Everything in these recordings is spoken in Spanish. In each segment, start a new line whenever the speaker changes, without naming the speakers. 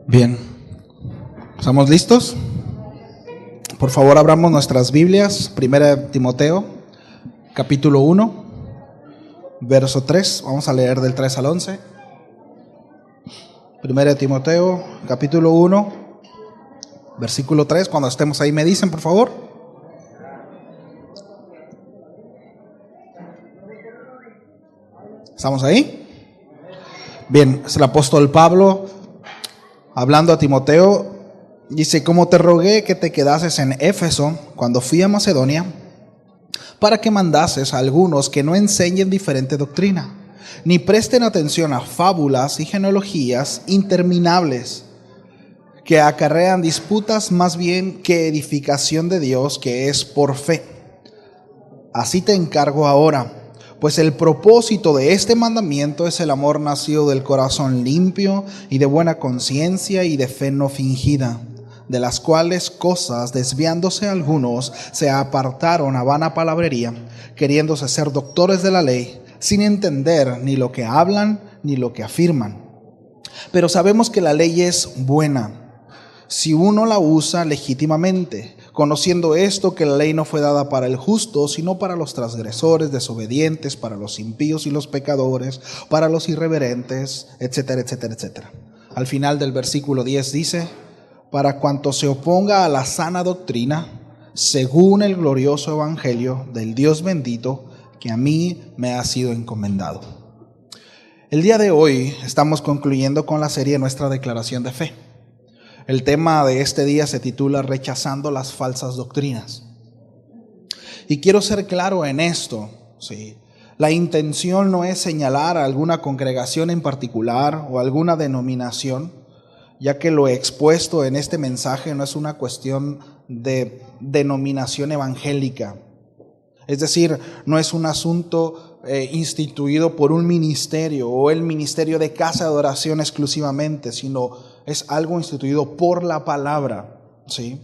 Bien, ¿estamos listos? Por favor, abramos nuestras Biblias, 1 Timoteo, capítulo 1, verso 3, vamos a leer del 3 al 11. 1 Timoteo, capítulo 1, versículo 3, cuando estemos ahí me dicen, por favor. ¿Estamos ahí? Bien, es el apóstol Pablo hablando a Timoteo. Dice: como te rogué que te quedases en Éfeso cuando fui a Macedonia, para que mandases a algunos que no enseñen diferente doctrina, ni presten atención a fábulas y genealogías interminables, que acarrean disputas más bien que edificación de Dios, que es por fe. Así te encargo ahora, pues el propósito de este mandamiento es el amor nacido del corazón limpio y de buena conciencia y de fe no fingida, de las cuales cosas, desviándose algunos, se apartaron a vana palabrería, queriéndose ser doctores de la ley, sin entender ni lo que hablan ni lo que afirman. Pero sabemos que la ley es buena si uno la usa legítimamente, conociendo esto, que la ley no fue dada para el justo, sino para los transgresores, desobedientes, para los impíos y los pecadores, para los irreverentes, etcétera, etcétera, etcétera. Al final del versículo 10 dice: para cuanto se oponga a la sana doctrina, según el glorioso evangelio del Dios bendito, que a mí me ha sido encomendado. El día de hoy estamos concluyendo con la serie Nuestra Declaración de Fe. El tema de este día se titula Rechazando las falsas doctrinas. Y quiero ser claro en esto, ¿sí? La intención no es señalar a alguna congregación en particular o alguna denominación, ya que lo expuesto en este mensaje no es una cuestión de denominación evangélica. Es decir, no es un asunto instituido por un ministerio o el ministerio de casa de adoración exclusivamente, sino es algo instituido por la palabra, ¿sí?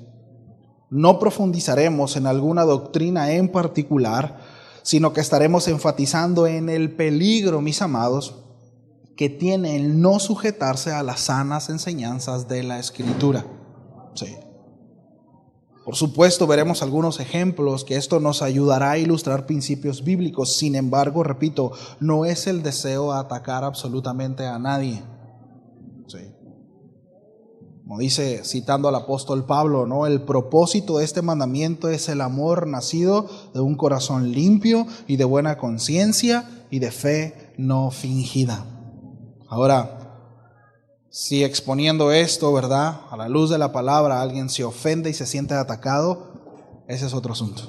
No profundizaremos en alguna doctrina en particular, sino que estaremos enfatizando en el peligro, mis amados, que tiene el no sujetarse a las sanas enseñanzas de la Escritura, ¿sí? Por supuesto, veremos algunos ejemplos que esto nos ayudará a ilustrar principios bíblicos. Sin embargo, repito, no es el deseo atacar absolutamente a nadie, ¿sí? Como dice, citando al apóstol Pablo, ¿no? El propósito de este mandamiento es el amor nacido de un corazón limpio y de buena conciencia y de fe no fingida. Ahora, si exponiendo esto, ¿verdad?, a la luz de la palabra, alguien se ofende y se siente atacado, ese es otro asunto,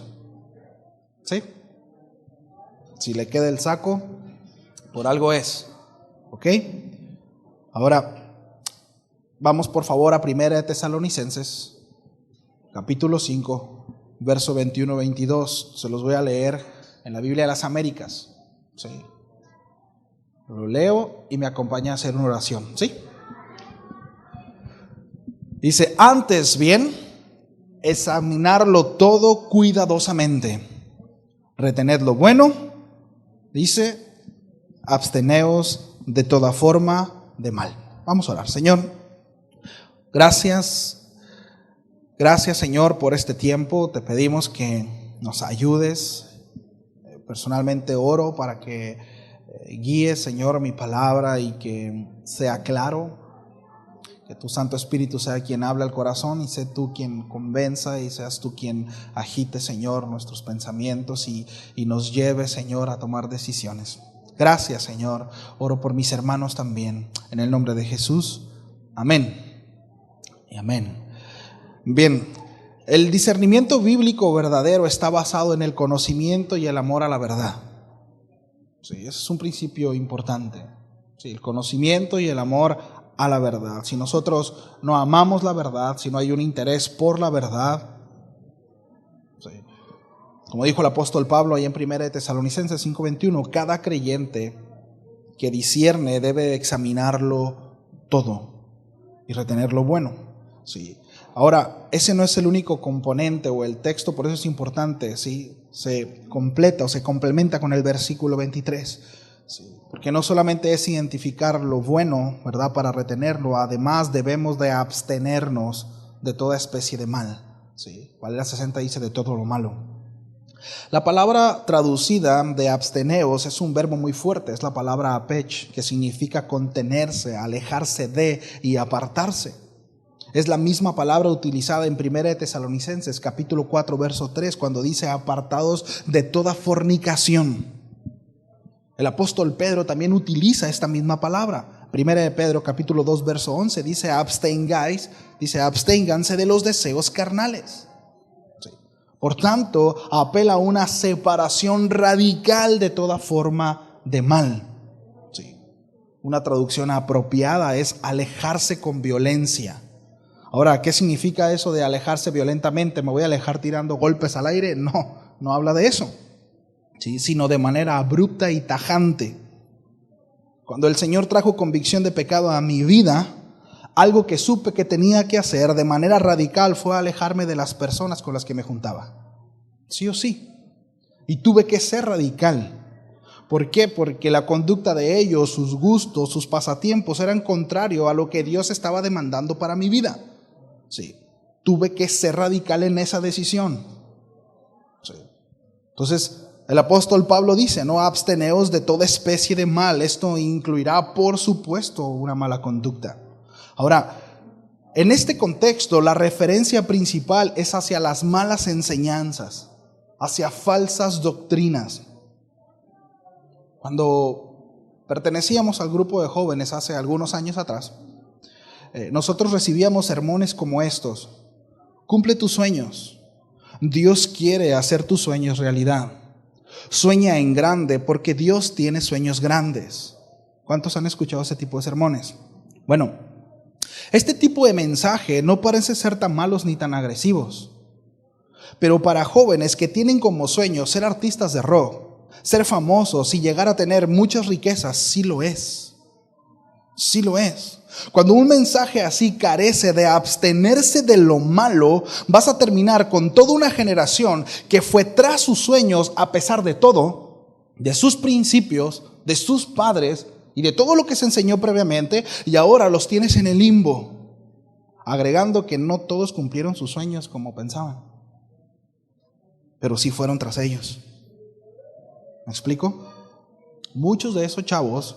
¿sí? Si le queda el saco, por algo es, ¿ok? Ahora, vamos por favor a 1 Tesalonicenses, capítulo 5, verso 21-22. Se los voy a leer en la Biblia de las Américas, ¿sí? Lo leo y me acompaña a hacer una oración, ¿sí? Dice: antes bien, examinarlo todo cuidadosamente, retened lo bueno, dice, absteneos de toda forma de mal. Vamos a orar. Señor, gracias Señor por este tiempo. Te pedimos que nos ayudes. Personalmente oro para que guíes, Señor, mi palabra y que sea claro. Que tu Santo Espíritu sea quien habla al corazón y sé tú quien convenza y seas tú quien agite, Señor, nuestros pensamientos y nos lleve, Señor, a tomar decisiones. Gracias, Señor. Oro por mis hermanos también. En el nombre de Jesús. Amén. Y amén. Bien, el discernimiento bíblico verdadero está basado en el conocimiento y el amor a la verdad. Sí, ese es un principio importante. Sí, el conocimiento y el amor a la verdad. Si nosotros no amamos la verdad, si no hay un interés por la verdad, sí. Como dijo el apóstol Pablo ahí en 1 Tesalonicenses 5:21, cada creyente que discierne debe examinarlo todo y retener lo bueno, sí. Ahora, ese no es el único componente o el texto, por eso es importante, ¿sí? Se completa o se complementa con el versículo 23, ¿sí? Porque no solamente es identificar lo bueno, ¿verdad?, para retenerlo, además debemos de abstenernos de toda especie de mal. ¿Sí? Valera 60 dice de todo lo malo. La palabra traducida de absteneos es un verbo muy fuerte, es la palabra apech, que significa contenerse, alejarse de y apartarse. Es la misma palabra utilizada en 1 de Tesalonicenses, capítulo 4, verso 3, cuando dice apartados de toda fornicación. El apóstol Pedro también utiliza esta misma palabra. 1 de Pedro, capítulo 2, verso 11, dice absténganse de los deseos carnales. Sí. Por tanto, apela a una separación radical de toda forma de mal. Sí. Una traducción apropiada es alejarse con violencia. Ahora, ¿qué significa eso de alejarse violentamente? ¿Me voy a alejar tirando golpes al aire? No habla de eso. ¿Sí? Sino de manera abrupta y tajante. Cuando el Señor trajo convicción de pecado a mi vida, algo que supe que tenía que hacer de manera radical fue alejarme de las personas con las que me juntaba. Sí o sí. Y tuve que ser radical. ¿Por qué? Porque la conducta de ellos, sus gustos, sus pasatiempos eran contrario a lo que Dios estaba demandando para mi vida. Sí. Tuve que ser radical en esa decisión. Sí. Entonces, el apóstol Pablo dice, no absteneos de toda especie de mal. Esto incluirá, por supuesto, una mala conducta. Ahora, en este contexto, la referencia principal es hacia las malas enseñanzas, hacia falsas doctrinas. Cuando pertenecíamos al grupo de jóvenes hace algunos años atrás, nosotros recibíamos sermones como estos. Cumple tus sueños. Dios quiere hacer tus sueños realidad. Sueña en grande porque Dios tiene sueños grandes. ¿Cuántos han escuchado ese tipo de sermones? Bueno, este tipo de mensaje no parece ser tan malos ni tan agresivos. Pero para jóvenes que tienen como sueño ser artistas de rock, ser famosos y llegar a tener muchas riquezas, sí lo es. Sí lo es. Cuando un mensaje así carece de abstenerse de lo malo, vas a terminar con toda una generación que fue tras sus sueños a pesar de todo, de sus principios, de sus padres y de todo lo que se enseñó previamente, y ahora los tienes en el limbo, agregando que no todos cumplieron sus sueños como pensaban, pero sí fueron tras ellos. ¿Me explico? Muchos de esos chavos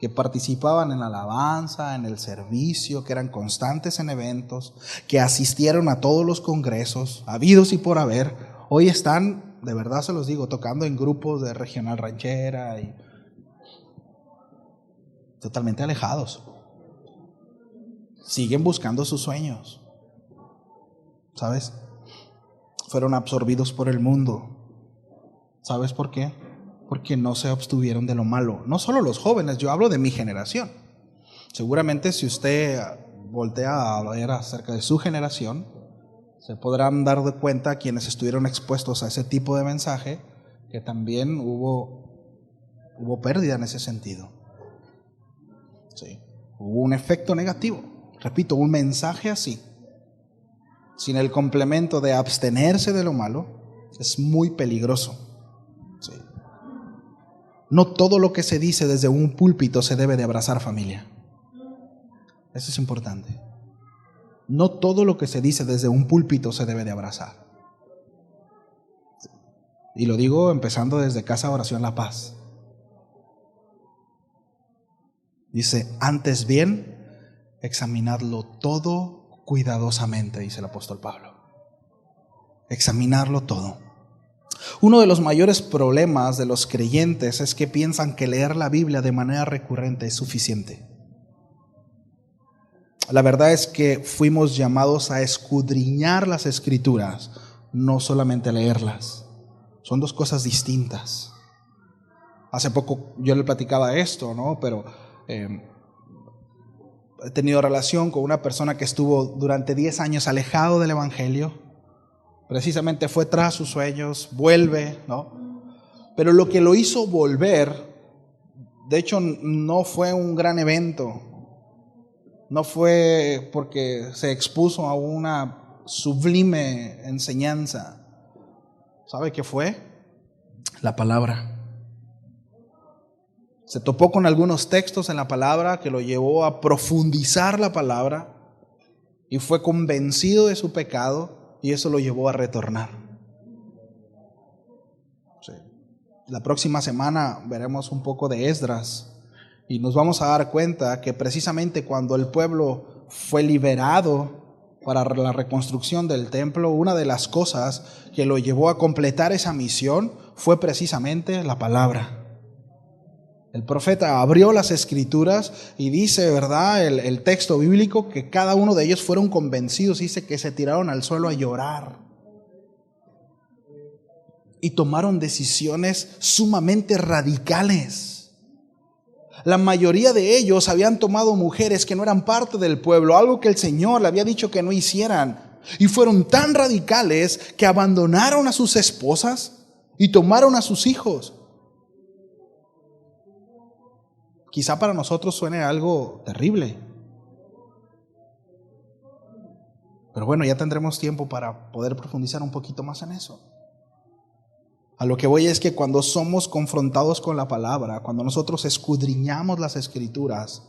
que participaban en la alabanza, en el servicio, que eran constantes en eventos, que asistieron a todos los congresos, habidos y por haber, hoy están, de verdad se los digo, tocando en grupos de regional ranchera y totalmente alejados. Siguen buscando sus sueños, ¿sabes? Fueron absorbidos por el mundo. ¿Sabes por qué? Porque no se abstuvieron de lo malo. No solo los jóvenes, yo hablo de mi generación. Seguramente si usted voltea a ver acerca de su generación, se podrán dar de cuenta quienes estuvieron expuestos a ese tipo de mensaje, que también hubo pérdida en ese sentido. Sí. Hubo un efecto negativo. Repito, un mensaje así, sin el complemento de abstenerse de lo malo, es muy peligroso. Sí. No todo lo que se dice desde un púlpito se debe de abrazar, familia. Eso es importante. No todo lo que se dice desde un púlpito se debe de abrazar. Y lo digo empezando desde Casa Oración La Paz. Dice, antes bien, examinadlo todo cuidadosamente, dice el apóstol Pablo. Examinarlo todo. Uno de los mayores problemas de los creyentes es que piensan que leer la Biblia de manera recurrente es suficiente. La verdad es que fuimos llamados a escudriñar las Escrituras, no solamente a leerlas. Son dos cosas distintas. Hace poco yo le platicaba esto, ¿no? Pero he tenido relación con una persona que estuvo durante 10 años alejado del Evangelio. Precisamente fue tras sus sueños, vuelve, ¿no? Pero lo que lo hizo volver, de hecho, no fue un gran evento. No fue porque se expuso a una sublime enseñanza. ¿Sabe qué fue? La palabra. Se topó con algunos textos en la palabra que lo llevó a profundizar la palabra y fue convencido de su pecado y eso lo llevó a retornar. Sí. La próxima semana veremos un poco de Esdras y nos vamos a dar cuenta que precisamente cuando el pueblo fue liberado para la reconstrucción del templo, una de las cosas que lo llevó a completar esa misión fue precisamente la palabra. El profeta abrió las escrituras y dice, ¿verdad?, el texto bíblico, que cada uno de ellos fueron convencidos. Dice que se tiraron al suelo a llorar y tomaron decisiones sumamente radicales. La mayoría de ellos habían tomado mujeres que no eran parte del pueblo, algo que el Señor le había dicho que no hicieran. Y fueron tan radicales que abandonaron a sus esposas y tomaron a sus hijos. Quizá para nosotros suene algo terrible. Pero bueno, ya tendremos tiempo para poder profundizar un poquito más en eso. A lo que voy es que cuando somos confrontados con la palabra, cuando nosotros escudriñamos las escrituras,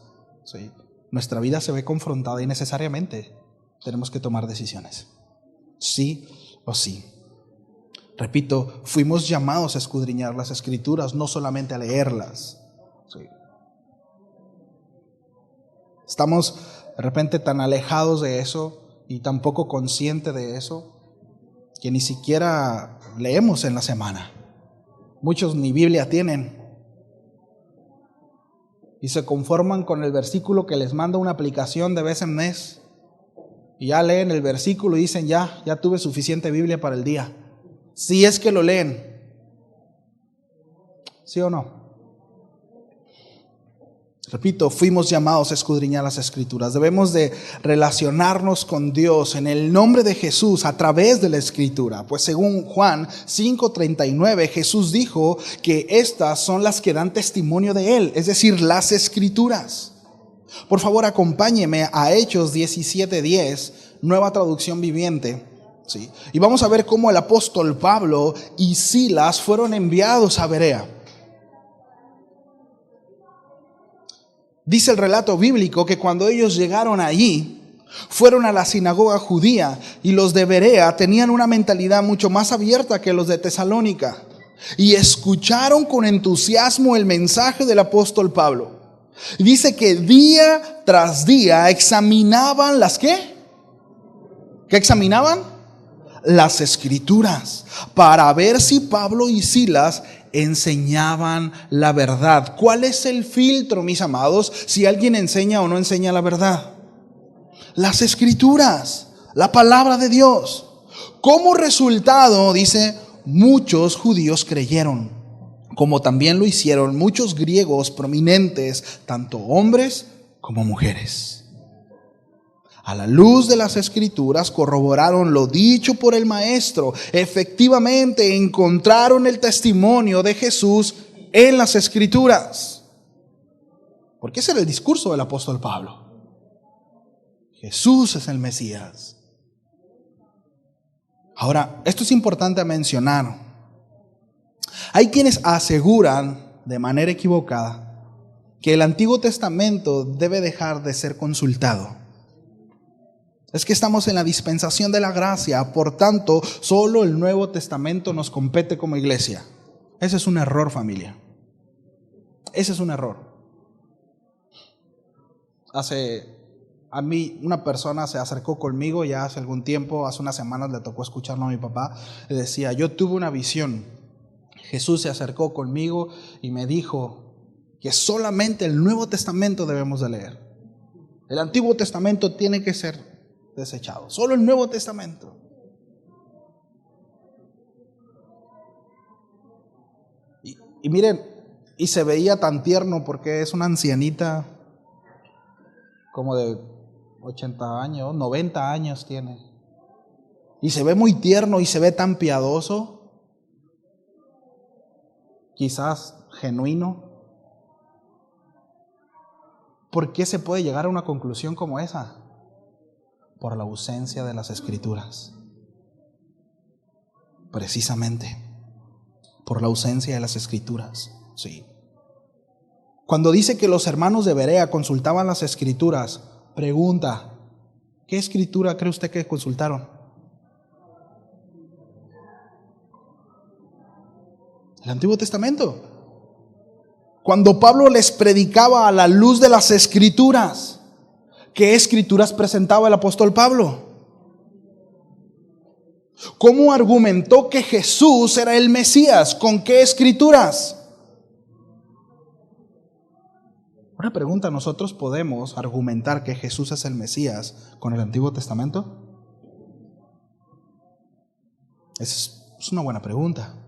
¿sí?, nuestra vida se ve confrontada y necesariamente tenemos que tomar decisiones. Sí o sí. Repito, fuimos llamados a escudriñar las escrituras, no solamente a leerlas. ¿Sí? Estamos de repente tan alejados de eso y tan poco conscientes de eso que ni siquiera leemos en la semana. Muchos ni Biblia tienen y se conforman con el versículo que les manda una aplicación de vez en mes y ya leen el versículo y dicen ya tuve suficiente Biblia para el día. Si es que lo leen. ¿Sí o no? Repito, fuimos llamados a escudriñar las escrituras. Debemos de relacionarnos con Dios en el nombre de Jesús a través de la escritura. Pues según Juan 5:39, Jesús dijo que estas son las que dan testimonio de Él, es decir, las escrituras. Por favor, acompáñeme a Hechos 17:10, nueva traducción viviente. ¿Sí? Y vamos a ver cómo el apóstol Pablo y Silas fueron enviados a Berea. Dice el relato bíblico que cuando ellos llegaron allí, fueron a la sinagoga judía y los de Berea tenían una mentalidad mucho más abierta que los de Tesalónica y escucharon con entusiasmo el mensaje del apóstol Pablo. Dice que día tras día examinaban las ¿qué? ¿Qué examinaban? Las escrituras para ver si Pablo y Silas enseñaban la verdad. ¿Cuál es el filtro, mis amados, si alguien enseña o no enseña la verdad? Las escrituras, la palabra de Dios. Como resultado, dice, muchos judíos creyeron, como también lo hicieron muchos griegos prominentes, tanto hombres como mujeres. A la luz de las escrituras corroboraron lo dicho por el maestro. Efectivamente encontraron el testimonio de Jesús en las escrituras. Porque ese era el discurso del apóstol Pablo. Jesús es el Mesías. Ahora, esto es importante mencionar. Hay quienes aseguran de manera equivocada que el Antiguo Testamento debe dejar de ser consultado. Es que estamos en la dispensación de la gracia, por tanto, solo el Nuevo Testamento nos compete como iglesia. Ese es un error, familia. Ese es un error. A mí una persona se acercó conmigo ya hace algún tiempo, hace unas semanas le tocó escucharlo a mi papá, le decía, yo tuve una visión. Jesús se acercó conmigo y me dijo que solamente el Nuevo Testamento debemos de leer. El Antiguo Testamento tiene que ser desechado, solo el Nuevo Testamento. Y miren, y se veía tan tierno porque es una ancianita como de 80 años, 90 años tiene. Y se ve muy tierno y se ve tan piadoso, quizás genuino. ¿Por qué se puede llegar a una conclusión como esa? Por la ausencia de las escrituras. Precisamente por la ausencia de las escrituras. Sí. Cuando dice que los hermanos de Berea consultaban las escrituras, pregunta, ¿qué escritura cree usted que consultaron? El Antiguo Testamento. Cuando Pablo les predicaba a la luz de las escrituras, ¿qué escrituras presentaba el apóstol Pablo? ¿Cómo argumentó que Jesús era el Mesías? ¿Con qué escrituras? Una pregunta, ¿nosotros podemos argumentar que Jesús es el Mesías con el Antiguo Testamento? Esa es una buena pregunta.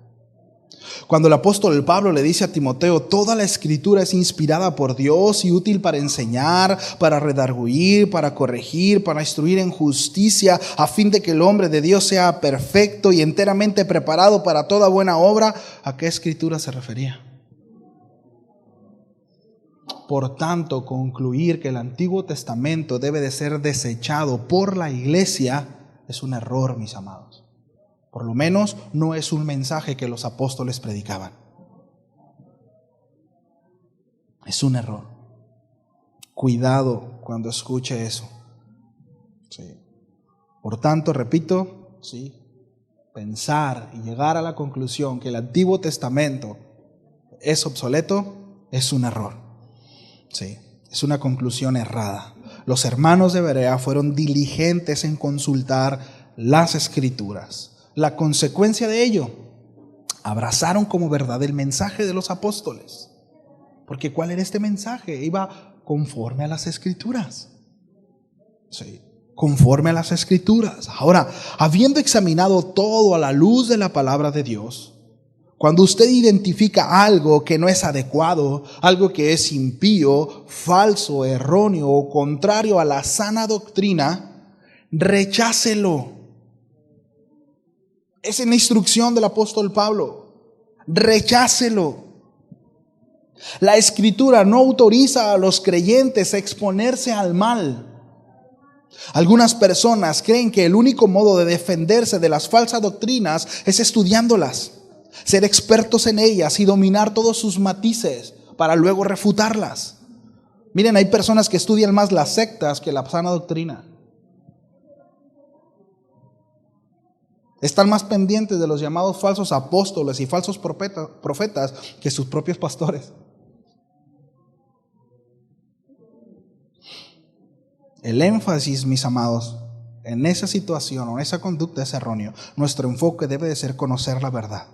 Cuando el apóstol Pablo le dice a Timoteo, toda la escritura es inspirada por Dios y útil para enseñar, para redarguir, para corregir, para instruir en justicia, a fin de que el hombre de Dios sea perfecto y enteramente preparado para toda buena obra, ¿a qué escritura se refería? Por tanto, concluir que el Antiguo Testamento debe de ser desechado por la iglesia es un error, mis amados. Por lo menos no es un mensaje que los apóstoles predicaban. Es un error. Cuidado cuando escuche eso. Sí. Por tanto, repito, sí, pensar y llegar a la conclusión que el Antiguo Testamento es obsoleto es un error. Sí, es una conclusión errada. Los hermanos de Berea fueron diligentes en consultar las Escrituras. La consecuencia de ello, abrazaron como verdad el mensaje de los apóstoles. Porque ¿cuál era este mensaje? Iba conforme a las Escrituras. Sí, conforme a las Escrituras. Ahora, habiendo examinado todo a la luz de la palabra de Dios, cuando usted identifica algo que no es adecuado, algo que es impío, falso, erróneo o contrario a la sana doctrina, rechácelo. Esa es la instrucción del apóstol Pablo. Rechácelo. La Escritura no autoriza a los creyentes a exponerse al mal. Algunas personas creen que el único modo de defenderse de las falsas doctrinas es estudiándolas, ser expertos en ellas y dominar todos sus matices para luego refutarlas. Miren, hay personas que estudian más las sectas que la sana doctrina. Están más pendientes de los llamados falsos apóstoles y falsos profetas que sus propios pastores. El énfasis, mis amados, en esa situación o en esa conducta es erróneo. Nuestro enfoque debe de ser conocer la verdad.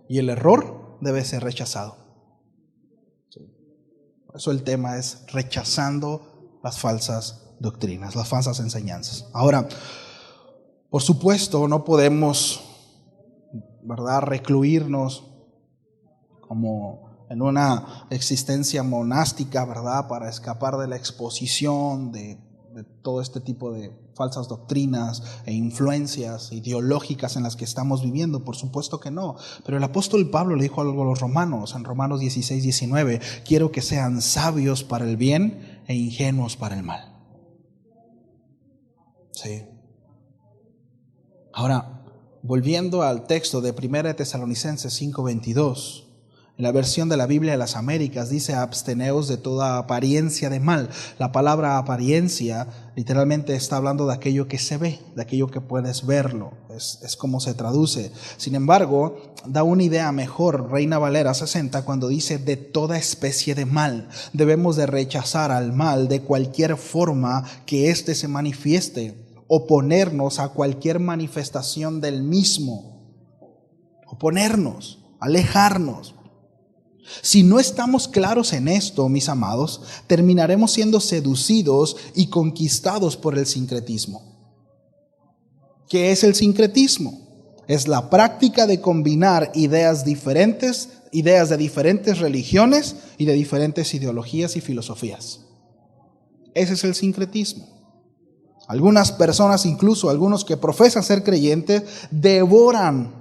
Y el error debe ser rechazado. Por eso el tema es rechazando las falsas doctrinas, las falsas enseñanzas. Ahora, por supuesto, no podemos, ¿verdad?, recluirnos como en una existencia monástica, ¿verdad?, para escapar de la exposición de todo este tipo de falsas doctrinas e influencias ideológicas en las que estamos viviendo. Por supuesto que no. Pero el apóstol Pablo le dijo algo a los romanos, en Romanos 16:19, quiero que sean sabios para el bien e ingenuos para el mal. Sí. Ahora, volviendo al texto de 1 Tesalonicenses 5:22, en la versión de la Biblia de las Américas dice: absteneos de toda apariencia de mal. La palabra apariencia literalmente está hablando de aquello que se ve, de aquello que puedes verlo. Es como se traduce. Sin embargo, da una idea mejor Reina Valera 60 cuando dice de toda especie de mal. Debemos de rechazar al mal de cualquier forma que éste se manifieste, oponernos a cualquier manifestación del mismo, oponernos, alejarnos. Si no estamos claros en esto, mis amados, terminaremos siendo seducidos y conquistados por el sincretismo. ¿Qué es el sincretismo? Es la práctica de combinar ideas de diferentes religiones y de diferentes ideologías y filosofías. Ese es el sincretismo. Algunas personas, incluso algunos que profesan ser creyentes, devoran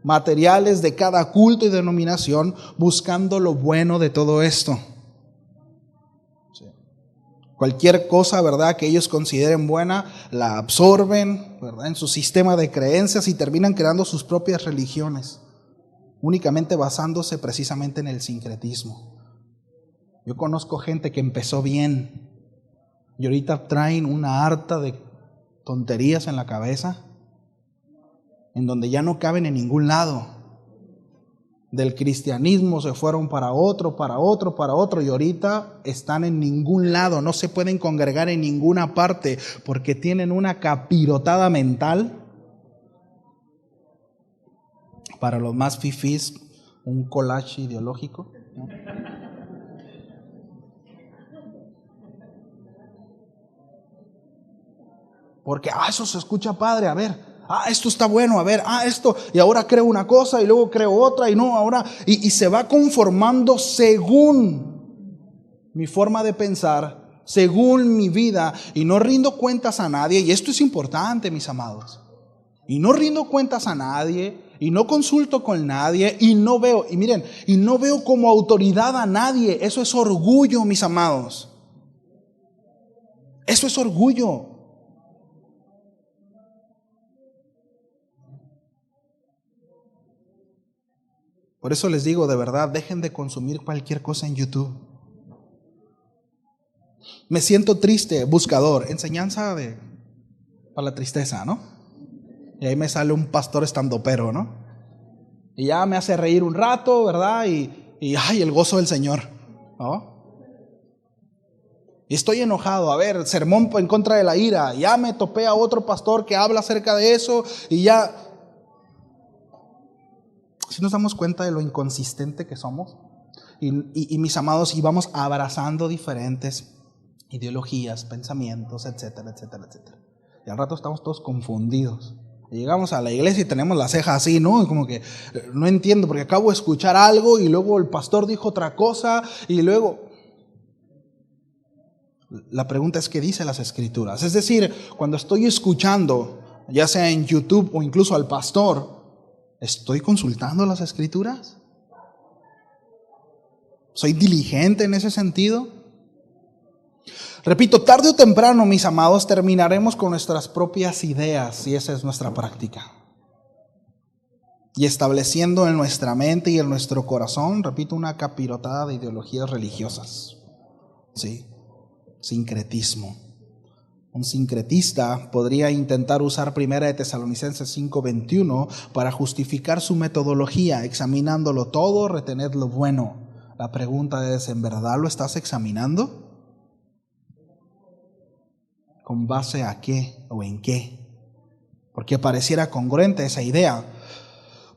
materiales de cada culto y denominación buscando lo bueno de todo esto. Sí. Cualquier cosa, ¿verdad?, que ellos consideren buena, la absorben, ¿verdad?, en su sistema de creencias y terminan creando sus propias religiones, únicamente basándose precisamente en el sincretismo. Yo conozco gente que empezó bien y ahorita traen una harta de tonterías en la cabeza, en donde ya no caben en ningún lado. Del cristianismo se fueron para otro, y ahorita están en ningún lado, no se pueden congregar en ninguna parte porque tienen una capirotada mental. Para los más fifís, un collage ideológico, ¿no? Porque, eso se escucha padre, a ver, esto está bueno, a ver, esto, y ahora creo una cosa y luego creo otra, y no, ahora, y se va conformando según mi forma de pensar, según mi vida, y no rindo cuentas a nadie, y esto es importante, mis amados, y no rindo cuentas a nadie, y no consulto con nadie, y no veo, y miren, y no veo como autoridad a nadie. Eso es orgullo, mis amados. Eso es orgullo. Por eso les digo, de verdad, dejen de consumir cualquier cosa en YouTube. Me siento triste, buscador, enseñanza para la tristeza, ¿no? Y ahí me sale un pastor estandopero, ¿no? Y ya me hace reír un rato, ¿verdad? Y el gozo del Señor, ¿no? Y estoy enojado, a ver, sermón en contra de la ira. Ya me topé a otro pastor que habla acerca de eso y ya. Si nos damos cuenta de lo inconsistente que somos, y mis amados, y vamos abrazando diferentes ideologías, pensamientos, etcétera, etcétera, etcétera. Y al rato estamos todos confundidos. Y llegamos a la iglesia y tenemos la ceja así, ¿no? Como que no entiendo porque acabo de escuchar algo y luego el pastor dijo otra cosa y luego... La pregunta es, ¿qué dice las Escrituras? Es decir, cuando estoy escuchando, ya sea en YouTube o incluso al pastor, ¿estoy consultando las Escrituras? ¿Soy diligente en ese sentido? Repito, tarde o temprano, mis amados, terminaremos con nuestras propias ideas, y esa es nuestra práctica. Y estableciendo en nuestra mente y en nuestro corazón, repito, una capirotada de ideologías religiosas. ¿Sí? Sincretismo. Un sincretista podría intentar usar 1 Tesalonicenses 5:21 para justificar su metodología, examinándolo todo, retener lo bueno. La pregunta es, ¿en verdad lo estás examinando? ¿Con base a qué o en qué? Porque pareciera congruente esa idea,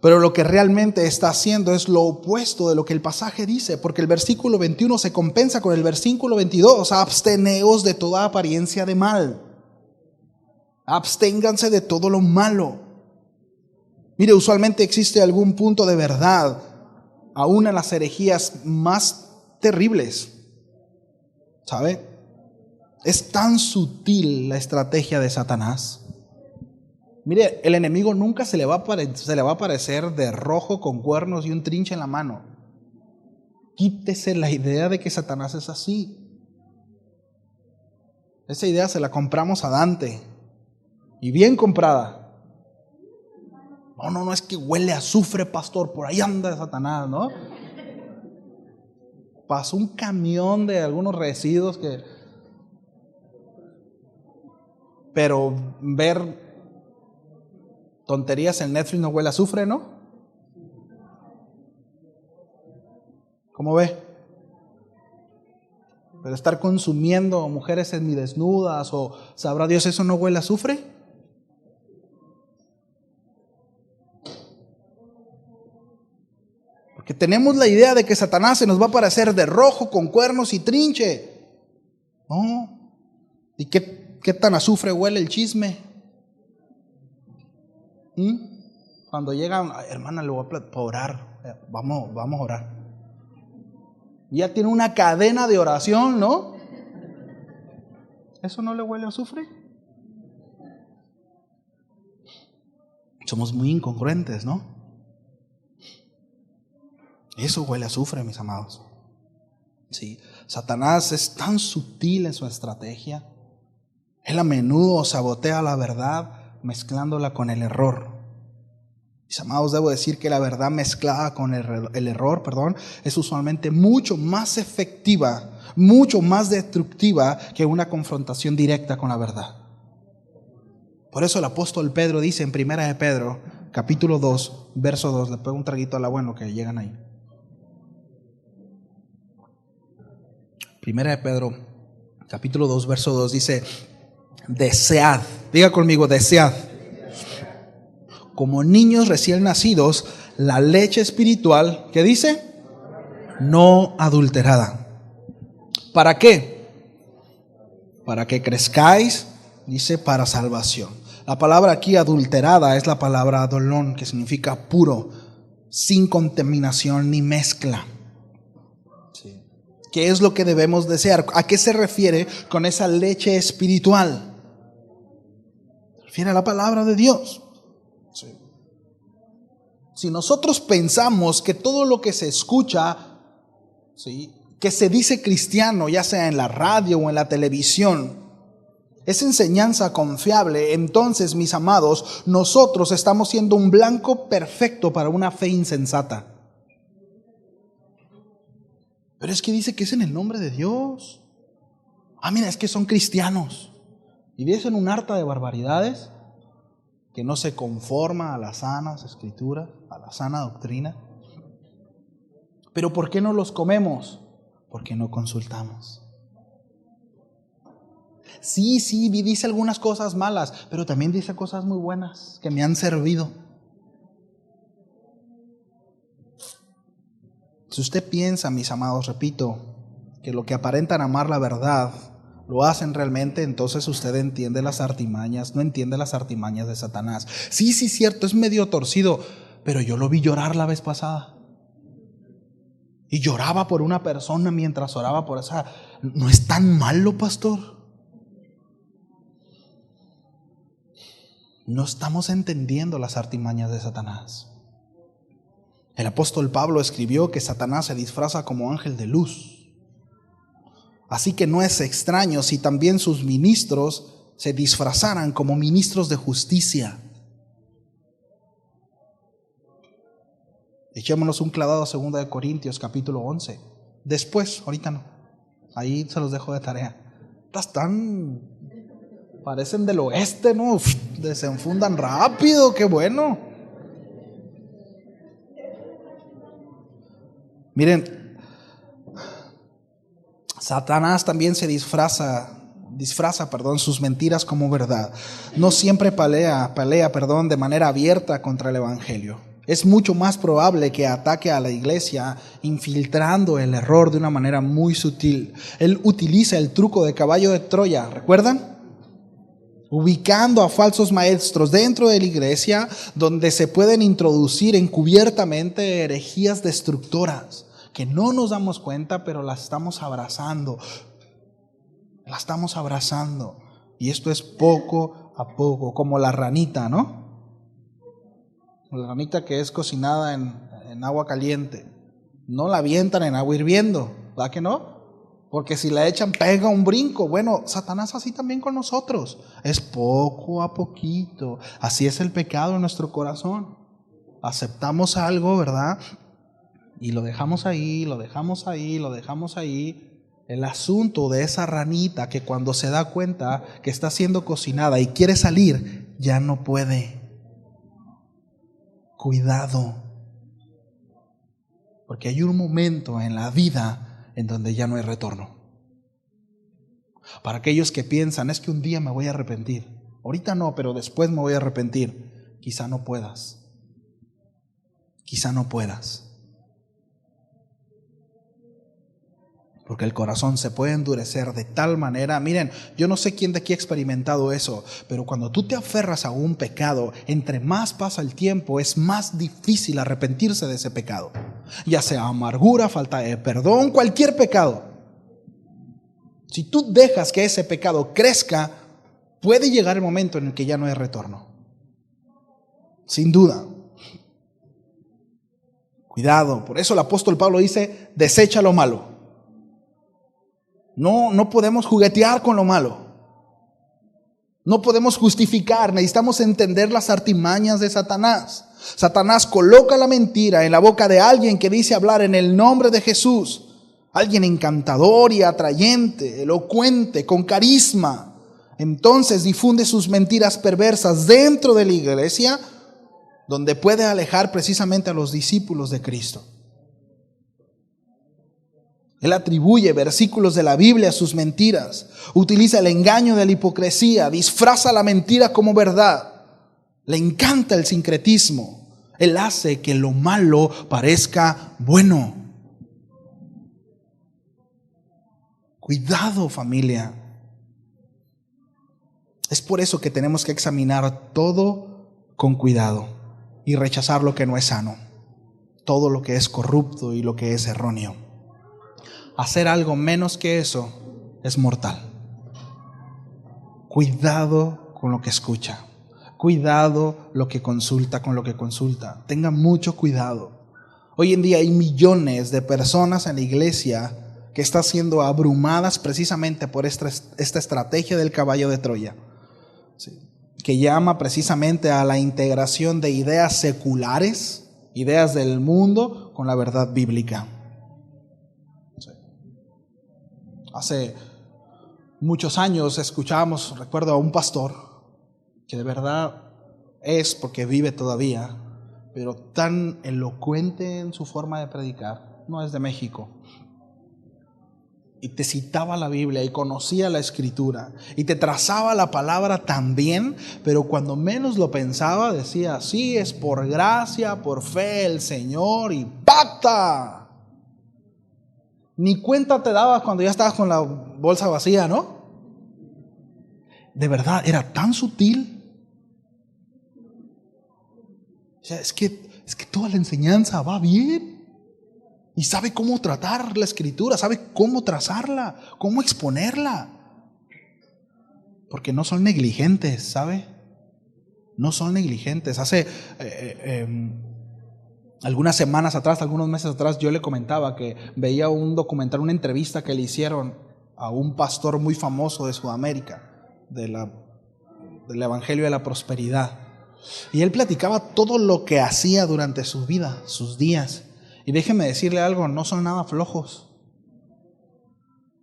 pero lo que realmente está haciendo es lo opuesto de lo que el pasaje dice, porque el versículo 21 se compensa con el versículo 22, absteneos de toda apariencia de mal. Absténganse de todo lo malo. Mire, usualmente existe algún punto de verdad, aún en las herejías más terribles, ¿sabe? Es tan sutil la estrategia de Satanás. Mire, el enemigo nunca se le va a aparecer de rojo con cuernos y un trinche en la mano. Quítese la idea de que Satanás es así. Esa idea se la compramos a Dante, y bien comprada. No, es que huele a azufre, pastor, por ahí anda Satanás, ¿no? Pasó un camión de algunos residuos que... Pero ver tonterías en Netflix no huele a azufre, ¿no? ¿Cómo ve? Pero estar consumiendo mujeres semidesnudas o sabrá Dios, ¿eso no huele a azufre? Porque tenemos la idea de que Satanás se nos va a aparecer de rojo con cuernos y trinche. ¿No? ¿Y qué tan azufre huele el chisme? Cuando llegan, hermana, le voy a orar, vamos a orar. Ya tiene una cadena de oración, ¿no? ¿Eso no le huele a azufre? Somos muy incongruentes, ¿no? Eso huele a azufre, mis amados. Sí, Satanás es tan sutil en su estrategia. Él a menudo sabotea la verdad mezclándola con el error. Mis amados, debo decir que la verdad mezclada con el error, es usualmente mucho más efectiva, mucho más destructiva que una confrontación directa con la verdad. Por eso el apóstol Pedro dice en 1 de Pedro, capítulo 2, verso 2, le pego un traguito al agua en lo que llegan ahí. 1 de Pedro, capítulo 2, verso 2 dice: desead, diga conmigo, desead, como niños recién nacidos, la leche espiritual, ¿qué dice? No adulterada. ¿Para qué? Para que crezcáis, dice, para salvación. La palabra aquí adulterada es la palabra adolón, que significa puro, sin contaminación ni mezcla. Sí. ¿Qué es lo que debemos desear? ¿A qué se refiere con esa leche espiritual? Se refiere a la palabra de Dios. Sí. Si nosotros pensamos que todo lo que se escucha, ¿sí?, que se dice cristiano, ya sea en la radio o en la televisión, es enseñanza confiable, entonces, mis amados, nosotros estamos siendo un blanco perfecto para una fe insensata. Pero es que dice que es en el nombre de Dios. Mira, es que son cristianos y dicen un harta de barbaridades que no se conforma a las sanas escrituras, a la sana doctrina. Pero ¿por qué no los comemos? Porque no consultamos. Sí, dice algunas cosas malas, pero también dice cosas muy buenas que me han servido. Si usted piensa, mis amados, repito, que lo que aparentan amar la verdad lo hacen realmente, entonces usted entiende las artimañas, no entiende las artimañas de Satanás. Sí, cierto, es medio torcido, pero yo lo vi llorar la vez pasada. Y lloraba por una persona mientras oraba por esa. No es tan malo, pastor. No estamos entendiendo las artimañas de Satanás. El apóstol Pablo escribió que Satanás se disfraza como ángel de luz. Así que no es extraño si también sus ministros se disfrazaran como ministros de justicia. Echémonos un clavado a 2 de Corintios capítulo 11. Después, ahorita no. Ahí se los dejo de tarea. Parecen del oeste, ¿no? Desenfundan rápido, qué bueno. Miren, Satanás también se disfraza sus mentiras como verdad. No siempre pelea de manera abierta contra el evangelio. Es mucho más probable que ataque a la iglesia infiltrando el error de una manera muy sutil. Él utiliza el truco de caballo de Troya, ¿recuerdan? Ubicando a falsos maestros dentro de la iglesia, donde se pueden introducir encubiertamente herejías destructoras que no nos damos cuenta, pero las estamos abrazando. Y esto es poco a poco, como la ranita, ¿no? La ranita que es cocinada en agua caliente. No la avientan en agua hirviendo, ¿verdad que no? Porque si la echan pega un brinco. Bueno, Satanás así también con nosotros. Es poco a poquito. Así es el pecado en nuestro corazón. Aceptamos algo, ¿verdad? Y lo dejamos ahí. El asunto de esa ranita que cuando se da cuenta que está siendo cocinada y quiere salir, ya no puede. Cuidado. Porque hay un momento en la vida en donde ya no hay retorno. Para aquellos que piensan, es que un día me voy a arrepentir. Ahorita no, pero después me voy a arrepentir. Quizá no puedas. Porque el corazón se puede endurecer de tal manera. Miren, yo no sé quién de aquí ha experimentado eso, pero cuando tú te aferras a un pecado, entre más pasa el tiempo, es más difícil arrepentirse de ese pecado. Ya sea amargura, falta de perdón, cualquier pecado. Si tú dejas que ese pecado crezca, puede llegar el momento en el que ya no hay retorno. Sin duda. Cuidado, por eso el apóstol Pablo dice, desecha lo malo. No podemos juguetear con lo malo. No podemos justificar, necesitamos entender las artimañas de Satanás. Satanás coloca la mentira en la boca de alguien que dice hablar en el nombre de Jesús. Alguien encantador y atrayente, elocuente, con carisma. Entonces difunde sus mentiras perversas dentro de la iglesia, donde puede alejar precisamente a los discípulos de Cristo. Él atribuye versículos de la Biblia a sus mentiras, utiliza el engaño de la hipocresía, disfraza la mentira como verdad. Le encanta el sincretismo. Él hace que lo malo parezca bueno. Cuidado, familia. Es por eso que tenemos que examinar todo con cuidado y rechazar lo que no es sano, todo lo que es corrupto y lo que es erróneo. Hacer algo menos que eso es mortal. Cuidado con lo que escucha. Cuidado lo que consulta con lo que consulta. Tenga mucho cuidado. Hoy en día hay millones de personas en la iglesia que están siendo abrumadas precisamente por esta estrategia del caballo de Troya, ¿sí?, que llama precisamente a la integración de ideas seculares, ideas del mundo, con la verdad bíblica. ¿Sí? Hace muchos años escuchábamos, recuerdo a un pastor, que de verdad es porque vive todavía, pero tan elocuente en su forma de predicar, no es de México, y te citaba la Biblia y conocía la Escritura y te trazaba la palabra también, pero cuando menos lo pensaba decía, sí, es por gracia, por fe el Señor, y ¡pacta! Ni cuenta te dabas cuando ya estabas con la bolsa vacía, ¿no? De verdad, era tan sutil. O sea, es que toda la enseñanza va bien. Y sabe cómo tratar la Escritura, sabe cómo trazarla, cómo exponerla. Porque no son negligentes, ¿sabe? No son negligentes. Hace algunas semanas atrás, algunos meses atrás, yo le comentaba que veía un documental, una entrevista que le hicieron a un pastor muy famoso de Sudamérica, del Evangelio de la Prosperidad. Y él platicaba todo lo que hacía durante su vida, sus días. Y déjeme decirle algo, no son nada flojos.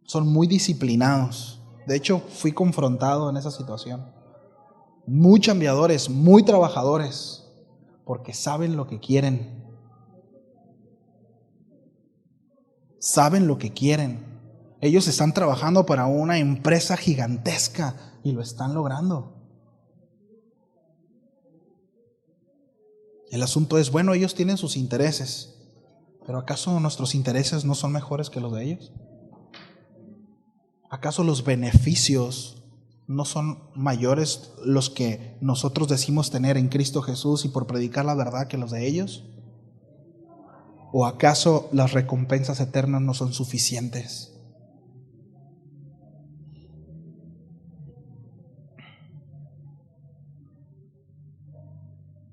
Son muy disciplinados. De hecho, fui confrontado en esa situación. Muy chambeadores, muy trabajadores, porque saben lo que quieren. Saben lo que quieren. Ellos están trabajando para una empresa gigantesca y lo están logrando. El asunto es, bueno, ellos tienen sus intereses, pero ¿acaso nuestros intereses no son mejores que los de ellos? ¿Acaso los beneficios no son mayores los que nosotros decimos tener en Cristo Jesús y por predicar la verdad que los de ellos? ¿O acaso las recompensas eternas no son suficientes?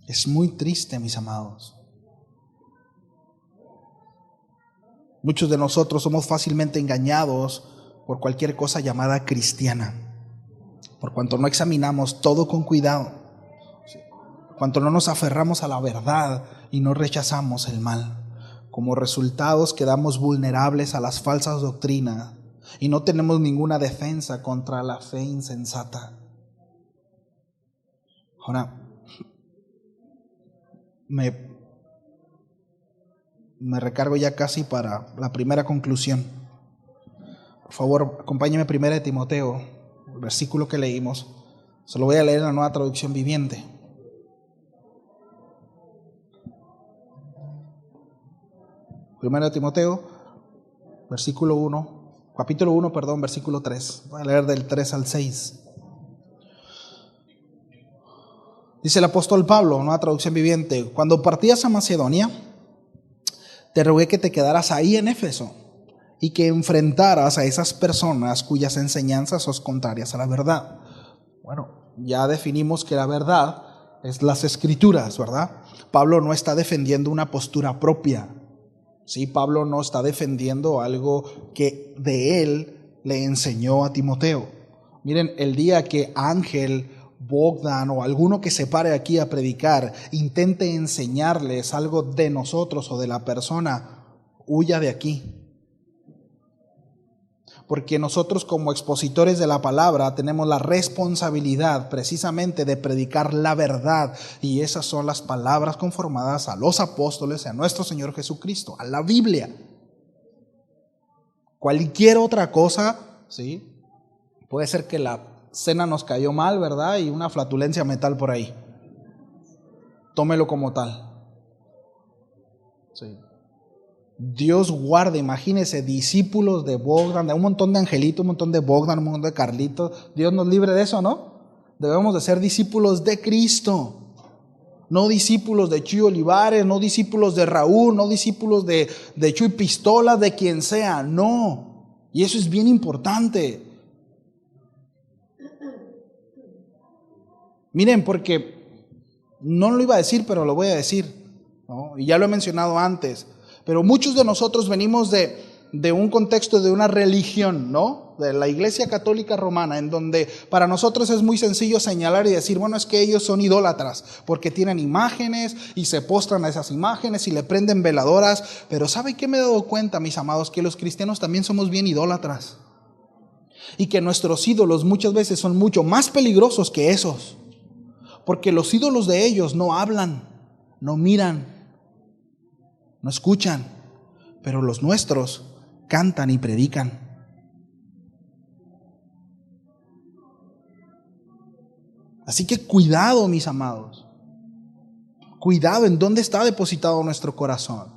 Es muy triste, mis amados. Muchos de nosotros somos fácilmente engañados por cualquier cosa llamada cristiana, por cuanto no examinamos todo con cuidado, por cuanto no nos aferramos a la verdad y no rechazamos el mal. Como resultados quedamos vulnerables a las falsas doctrinas y no tenemos ninguna defensa contra la fe insensata. Ahora, me recargo ya casi para la primera conclusión. Por favor, acompáñeme 1 Timoteo, el versículo que leímos. Se lo voy a leer en la Nueva Traducción Viviente. Primero Timoteo, capítulo 1, versículo 3. Voy a leer del 3 al 6. Dice el apóstol Pablo, Nueva Traducción Viviente: cuando partías a Macedonia, te rogué que te quedaras ahí en Éfeso y que enfrentaras a esas personas cuyas enseñanzas son contrarias a la verdad. Bueno, ya definimos que la verdad es las Escrituras, ¿verdad? Pablo no está defendiendo una postura propia. Sí, Pablo no está defendiendo algo que de él le enseñó a Timoteo. Miren, el día que Ángel Bogdan o alguno que se pare aquí a predicar intente enseñarles algo de nosotros o de la persona, huya de aquí. Porque nosotros como expositores de la palabra tenemos la responsabilidad precisamente de predicar la verdad, y esas son las palabras conformadas a los apóstoles, a nuestro Señor Jesucristo, a la Biblia. Cualquier otra cosa, ¿sí? Puede ser que la cena nos cayó mal, ¿verdad? Y una flatulencia mental por ahí. Tómelo como tal. Sí. Dios guarde, imagínese, discípulos de Bogdan, de un montón de angelitos, un montón de Bogdan, un montón de Carlitos. Dios nos libre de eso, ¿no? Debemos de ser discípulos de Cristo, no discípulos de Chuy Olivares, no discípulos de Raúl, no discípulos de Chuy Pistola, de quien sea, no. Y eso es bien importante. Miren, porque no lo iba a decir, pero lo voy a decir, ¿no? Y ya lo he mencionado antes. Pero muchos de nosotros venimos de un contexto de una religión, ¿no? De la Iglesia Católica Romana, en donde para nosotros es muy sencillo señalar y decir, bueno, es que ellos son idólatras, porque tienen imágenes y se postran a esas imágenes y le prenden veladoras. Pero ¿sabe qué me he dado cuenta, mis amados? Que los cristianos también somos bien idólatras. Y que nuestros ídolos muchas veces son mucho más peligrosos que esos. Porque los ídolos de ellos no hablan, no miran, no escuchan, pero los nuestros cantan y predican. Así que cuidado, mis amados. Cuidado en dónde está depositado nuestro corazón.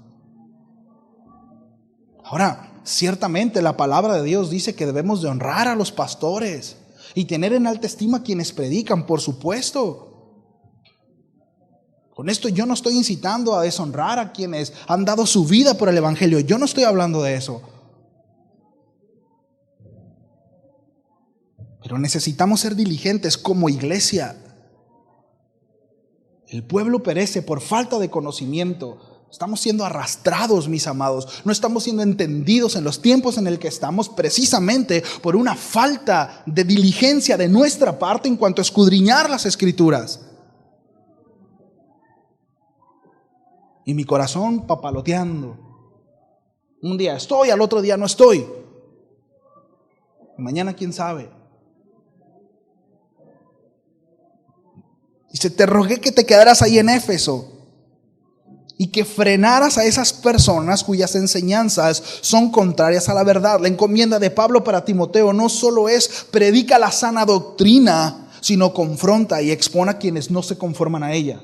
Ahora, ciertamente la palabra de Dios dice que debemos de honrar a los pastores y tener en alta estima a quienes predican, por supuesto. Con esto yo no estoy incitando a deshonrar a quienes han dado su vida por el Evangelio. Yo no estoy hablando de eso. Pero necesitamos ser diligentes como iglesia. El pueblo perece por falta de conocimiento. Estamos siendo arrastrados, mis amados. No estamos siendo entendidos en los tiempos en el que estamos, precisamente por una falta de diligencia de nuestra parte en cuanto a escudriñar las Escrituras. Y mi corazón papaloteando. Un día estoy, al otro día no estoy. Y mañana quién sabe. Dice, te rogué que te quedaras ahí en Éfeso y que frenaras a esas personas cuyas enseñanzas son contrarias a la verdad. La encomienda de Pablo para Timoteo no solo es predica la sana doctrina, sino confronta y expone a quienes no se conforman a ella.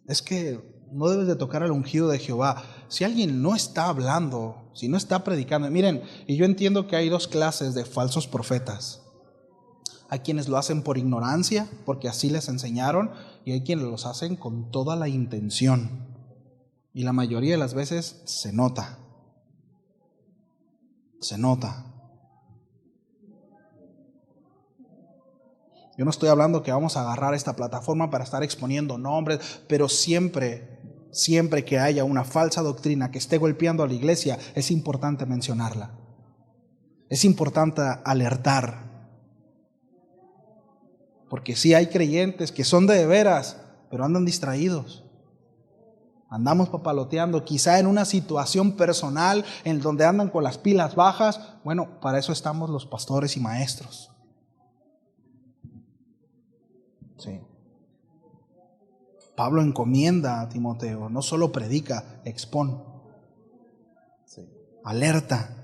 Es que no debes de tocar al ungido de Jehová. Si alguien no está hablando, si no está predicando, miren, y yo entiendo que hay dos clases de falsos profetas. Hay quienes lo hacen por ignorancia, porque así les enseñaron, y hay quienes los hacen con toda la intención. Y la mayoría de las veces se nota. Se nota. Yo no estoy hablando que vamos a agarrar esta plataforma para estar exponiendo nombres, pero siempre que haya una falsa doctrina que esté golpeando a la iglesia, es importante mencionarla. Es importante alertar. Porque sí hay creyentes que son de veras, pero andan distraídos. Andamos papaloteando, quizá en una situación personal en donde andan con las pilas bajas. Bueno, para eso estamos los pastores y maestros. Sí. Pablo encomienda a Timoteo, no solo predica, expone. Sí. Alerta.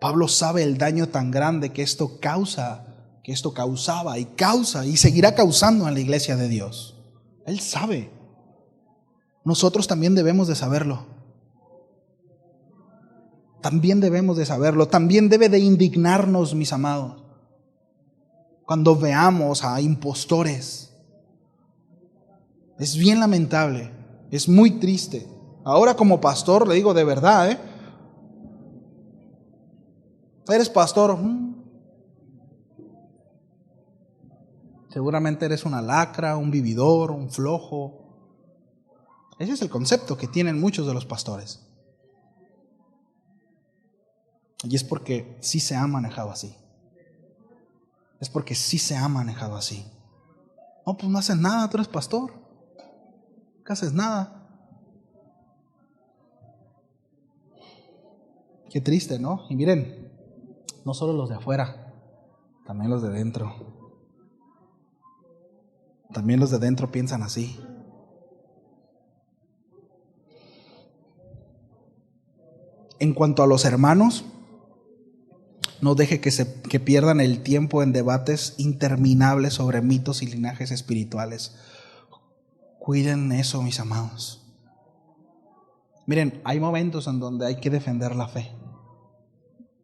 Pablo sabe el daño tan grande que esto causaba y causa y seguirá causando en la iglesia de Dios. Él sabe. Nosotros también debemos de saberlo. También debemos de saberlo. También debe de indignarnos, mis amados, cuando veamos a impostores. Es bien lamentable, es muy triste. Ahora como pastor le digo de verdad, eres pastor, seguramente eres una lacra, un vividor, un flojo. Ese es el concepto que tienen muchos de los pastores. Y es porque sí se ha manejado así. Es porque sí se ha manejado así. No, pues no haces nada, tú eres pastor. No haces nada. Qué triste, ¿no? Y miren, no solo los de afuera, también los de dentro. También los de dentro piensan así. En cuanto a los hermanos, no deje que pierdan el tiempo en debates interminables sobre mitos y linajes espirituales. Cuiden eso, mis amados. Miren, hay momentos en donde hay que defender la fe.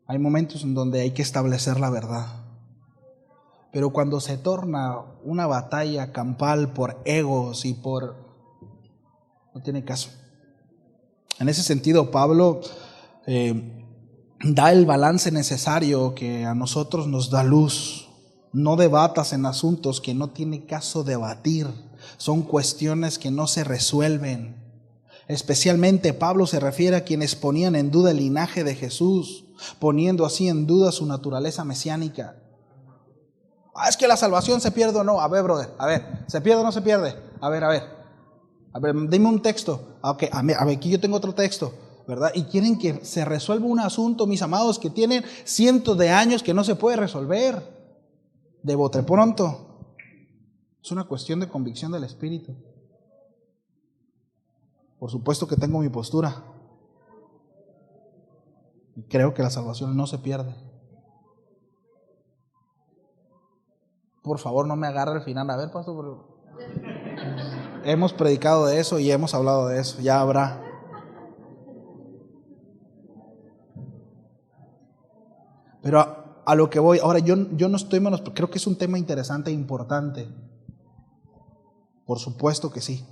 Hay momentos en donde hay que establecer la verdad. Pero cuando se torna una batalla campal por egos y no tiene caso. En ese sentido, Pablo da el balance necesario que a nosotros nos da luz. No debatas en asuntos que no tiene caso debatir. Son cuestiones que no se resuelven. Especialmente Pablo se refiere a quienes ponían en duda el linaje de Jesús, poniendo así en duda su naturaleza mesiánica. Es que la salvación se pierde o no. A ver, brother, ¿se pierde o no se pierde? A ver, dime un texto. Okay, a ver, aquí yo tengo otro texto, ¿verdad? Y quieren que se resuelva un asunto, mis amados, que tienen cientos de años que no se puede resolver de bote pronto. Es una cuestión de convicción del Espíritu. Por supuesto que tengo mi postura. Creo que la salvación no se pierde. Por favor, no me agarre al final. A ver, pastor, hemos predicado de eso y hemos hablado de eso. Ya habrá. Pero a lo que voy, ahora yo no estoy menos, creo que es un tema interesante e importante. Por supuesto que sí.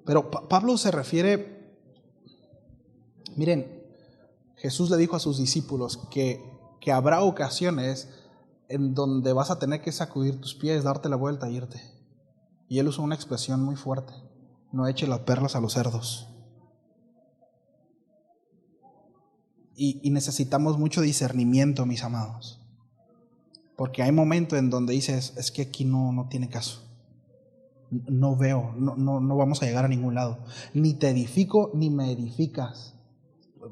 Pero Pablo se refiere, miren, Jesús le dijo a sus discípulos que habrá ocasiones en donde vas a tener que sacudir tus pies, darte la vuelta e irte. Y él usó una expresión muy fuerte: no eche las perlas a los cerdos. Y necesitamos mucho discernimiento, mis amados, porque hay momentos en donde dices, es que aquí no tiene caso, no veo, no vamos a llegar a ningún lado, ni te edifico ni me edificas,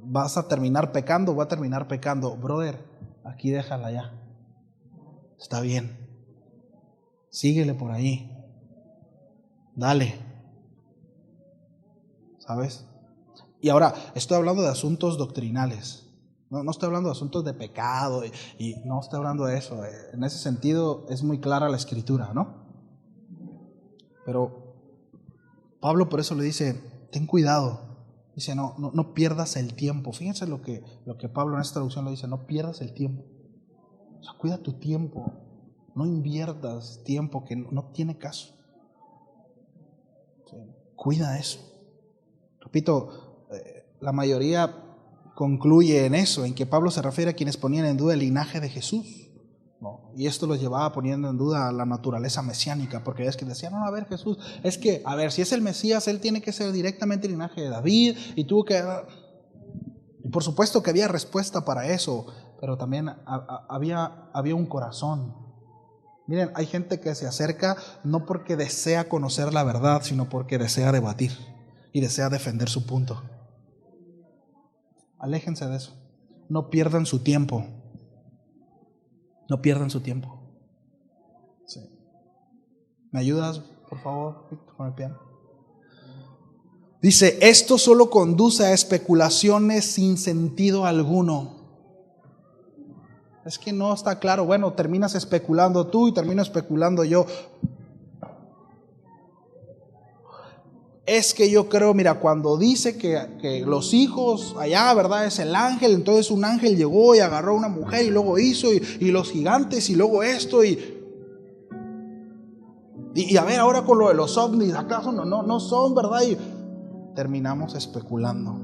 vas a terminar pecando, voy a terminar pecando. Brother, aquí déjala ya, está bien, síguele por ahí, dale, ¿sabes? Y ahora, estoy hablando de asuntos doctrinales, no estoy hablando de asuntos de pecado y no estoy hablando de eso. En ese sentido es muy clara la Escritura, ¿no? Pero Pablo por eso le dice, ten cuidado. Dice, no pierdas el tiempo. Fíjense lo que Pablo en esta traducción le dice, no pierdas el tiempo. O sea, cuida tu tiempo, no inviertas tiempo que no tiene caso. ¿Sí? Cuida eso. Repito, la mayoría concluye en eso, en que Pablo se refiere a quienes ponían en duda el linaje de Jesús, ¿no? Y esto los llevaba poniendo en duda la naturaleza mesiánica, porque es que decían, no, a ver, Jesús, es que, a ver, si es el Mesías, él tiene que ser directamente el linaje de David, y tuvo que... Y por supuesto que había respuesta para eso, pero también había un corazón. Miren, hay gente que se acerca no porque desea conocer la verdad, sino porque desea debatir y desea defender su punto. Aléjense de eso. No pierdan su tiempo. No pierdan su tiempo. Sí. ¿Me ayudas, por favor, Víctor, con el piano? Dice, esto solo conduce a especulaciones sin sentido alguno. Es que no está claro. Bueno, terminas especulando tú y termino especulando yo. Es que yo creo, mira, cuando dice que los hijos allá, ¿verdad? Es el ángel, entonces un ángel llegó y agarró a una mujer y luego hizo y los gigantes y luego esto y a ver ahora con lo de los ovnis, ¿acaso no son, verdad? Y terminamos especulando,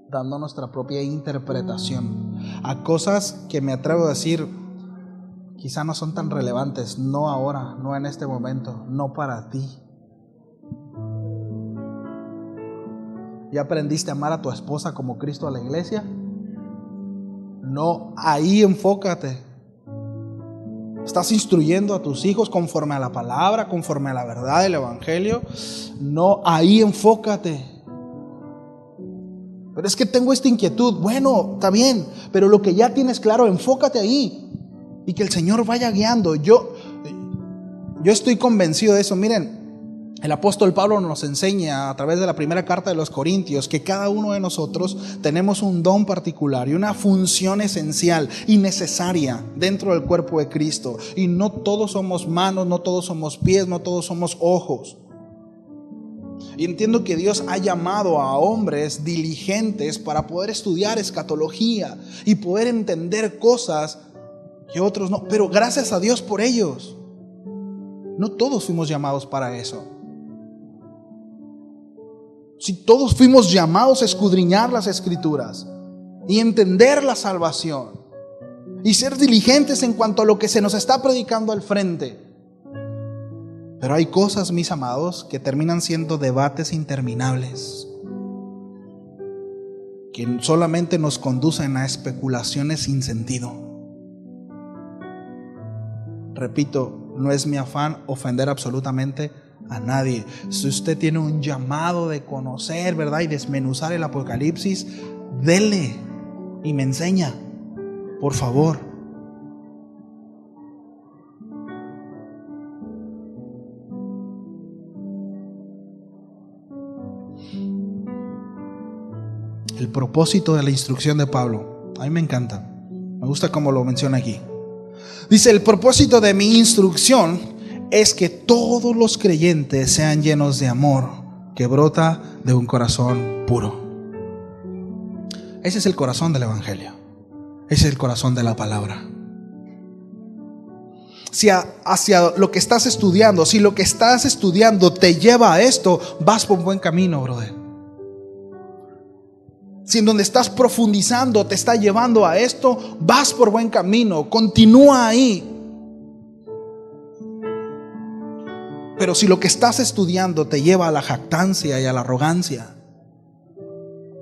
dando nuestra propia interpretación a cosas que me atrevo a decir quizá no son tan relevantes, no ahora, no en este momento, no para ti. ¿Ya aprendiste a amar a tu esposa como Cristo a la iglesia? No, ahí enfócate. ¿Estás instruyendo a tus hijos conforme a la palabra, conforme a la verdad del evangelio? No, ahí enfócate. Pero es que tengo esta inquietud. Bueno, está bien, pero lo que ya tienes claro, enfócate ahí y que el Señor vaya guiando. Yo estoy convencido de eso. Miren, el apóstol Pablo nos enseña a través de la primera carta de los Corintios que cada uno de nosotros tenemos un don particular y una función esencial y necesaria dentro del cuerpo de Cristo. Y no todos somos manos, no todos somos pies, no todos somos ojos. Y entiendo que Dios ha llamado a hombres diligentes para poder estudiar escatología y poder entender cosas que otros no. Pero gracias a Dios por ellos. No todos fuimos llamados para eso. Si todos fuimos llamados a escudriñar las Escrituras y entender la salvación y ser diligentes en cuanto a lo que se nos está predicando al frente. Pero hay cosas, mis amados, que terminan siendo debates interminables, que solamente nos conducen a especulaciones sin sentido. Repito, no es mi afán ofender absolutamente a nadie. Si usted tiene un llamado de conocer, ¿verdad?, y desmenuzar el Apocalipsis, dele y me enseña, por favor. El propósito de la instrucción de Pablo, a mí me encanta, me gusta cómo lo menciona aquí. Dice: el propósito de mi instrucción es que todos los creyentes sean llenos de amor que brota de un corazón puro. Ese es el corazón del evangelio. Ese es el corazón de la palabra. Si hacia lo que estás estudiando, si lo que estás estudiando te lleva a esto, vas por un buen camino, brother. Si en donde estás profundizando te está llevando a esto, vas por buen camino, continúa ahí. Pero si lo que estás estudiando te lleva a la jactancia y a la arrogancia,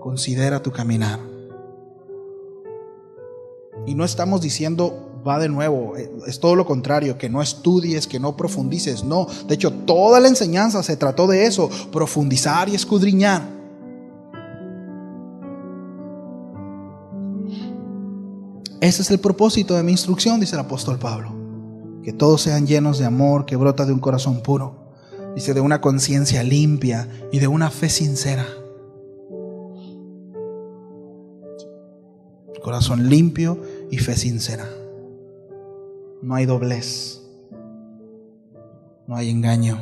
considera tu caminar. Y no estamos diciendo, va de nuevo, es todo lo contrario, que no estudies, que no profundices. No, de hecho toda la enseñanza se trató de eso, profundizar y escudriñar. Ese es el propósito de mi instrucción, dice el apóstol Pablo. Que todos sean llenos de amor que brota de un corazón puro. Dice, de una conciencia limpia y de una fe sincera. Corazón limpio y fe sincera. No hay doblez. No hay engaño.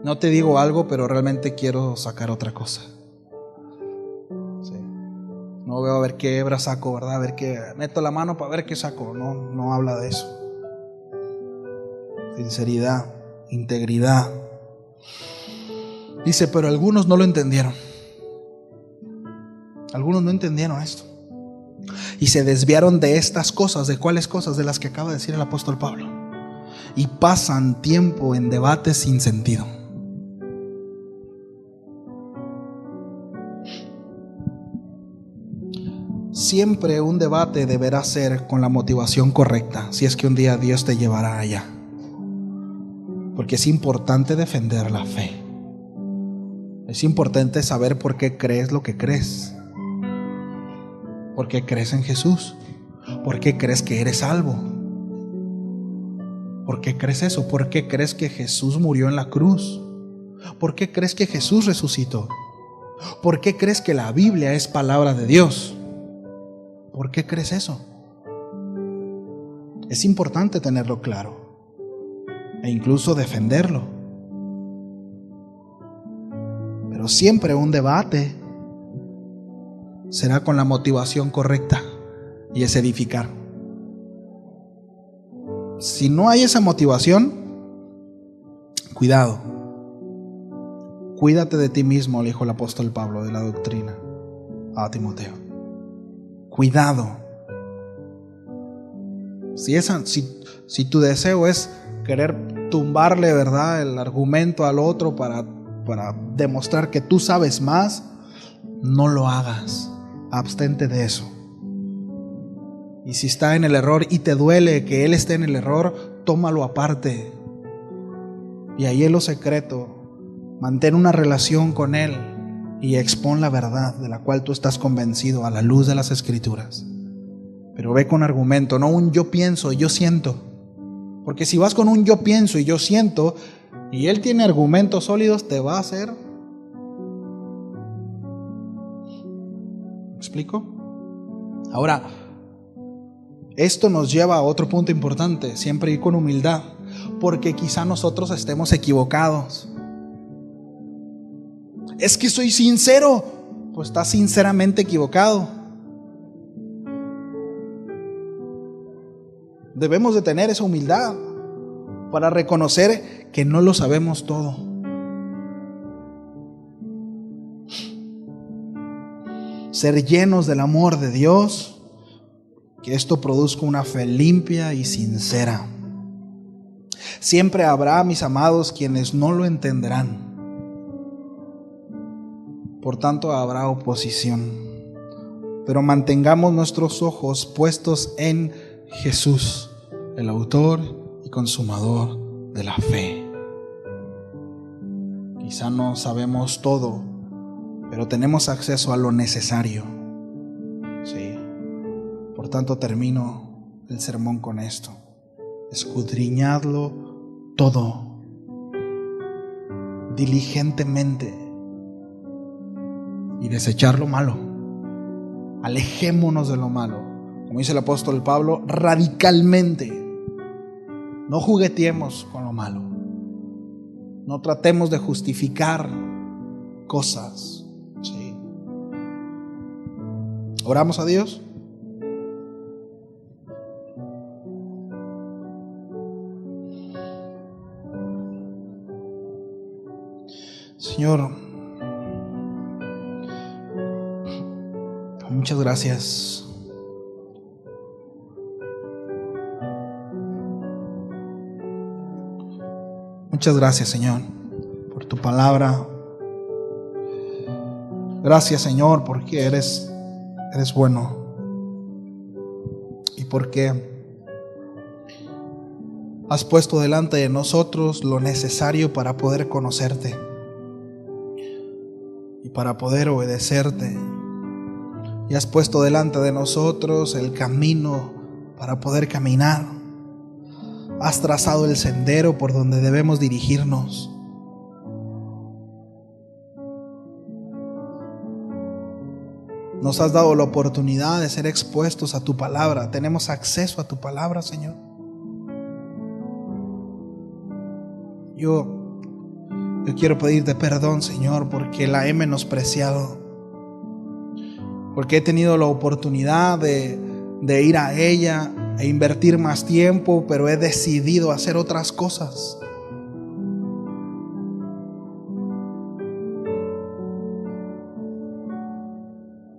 No te digo algo, pero realmente quiero sacar otra cosa. No veo a ver qué hebra saco, ¿verdad? A ver qué, meto la mano para ver qué saco. No habla de eso. Sinceridad, integridad. Dice, pero algunos no lo entendieron. Algunos no entendieron esto. Y se desviaron de estas cosas. ¿De cuáles cosas? De las que acaba de decir el apóstol Pablo. Y pasan tiempo en debates sin sentido. Siempre un debate deberá ser con la motivación correcta, si es que un día Dios te llevará allá. Porque es importante defender la fe. Es importante saber por qué crees lo que crees. ¿Por qué crees en Jesús? ¿Por qué crees que eres salvo? ¿Por qué crees eso? ¿Por qué crees que Jesús murió en la cruz? ¿Por qué crees que Jesús resucitó? ¿Por qué crees que la Biblia es palabra de Dios? ¿Por qué crees eso? Es importante tenerlo claro e incluso defenderlo. Pero siempre un debate será con la motivación correcta y es edificar. Si no hay esa motivación, cuidado. Cuídate de ti mismo, le dijo el apóstol Pablo, de la doctrina a Timoteo. Cuidado. Si tu deseo es querer tumbarle, ¿verdad?, el argumento al otro para para demostrar que tú sabes más, no lo hagas. Abstente de eso. Y si está en el error y te duele que él esté en el error, tómalo aparte. Y ahí en lo secreto, mantén una relación con él y expón la verdad de la cual tú estás convencido a la luz de las Escrituras. Pero ve con argumento, no un yo pienso, yo siento. Porque si vas con un yo pienso y yo siento, y él tiene argumentos sólidos, te va a hacer. ¿Me explico? Ahora, esto nos lleva a otro punto importante, siempre ir con humildad, porque quizá nosotros estemos equivocados. Es que soy sincero, pues estás sinceramente equivocado. Debemos de tener esa humildad para reconocer que no lo sabemos todo. Ser llenos del amor de Dios, que esto produzca una fe limpia y sincera. Siempre habrá, mis amados, quienes no lo entenderán. Por tanto, habrá oposición. Pero mantengamos nuestros ojos puestos en Jesús, el autor y consumador de la fe. Quizá no sabemos todo, pero tenemos acceso a lo necesario. Sí. Por tanto, termino el sermón con esto: escudriñadlo todo diligentemente y desechar lo malo. Alejémonos de lo malo, como dice el apóstol Pablo, radicalmente. No jugueteemos con lo malo. No tratemos de justificar cosas. ¿Sí? Oramos a Dios. Señor, muchas gracias. Muchas gracias, Señor, por tu palabra. Gracias, Señor, porque eres bueno. Y porque has puesto delante de nosotros lo necesario para poder conocerte y para poder obedecerte. Y has puesto delante de nosotros el camino para poder caminar. Has trazado el sendero por donde debemos dirigirnos. Nos has dado la oportunidad de ser expuestos a tu palabra. Tenemos acceso a tu palabra, Señor. Yo quiero pedirte perdón, Señor, porque la he menospreciado. Porque he tenido la oportunidad de ir a ella e invertir más tiempo, pero he decidido hacer otras cosas.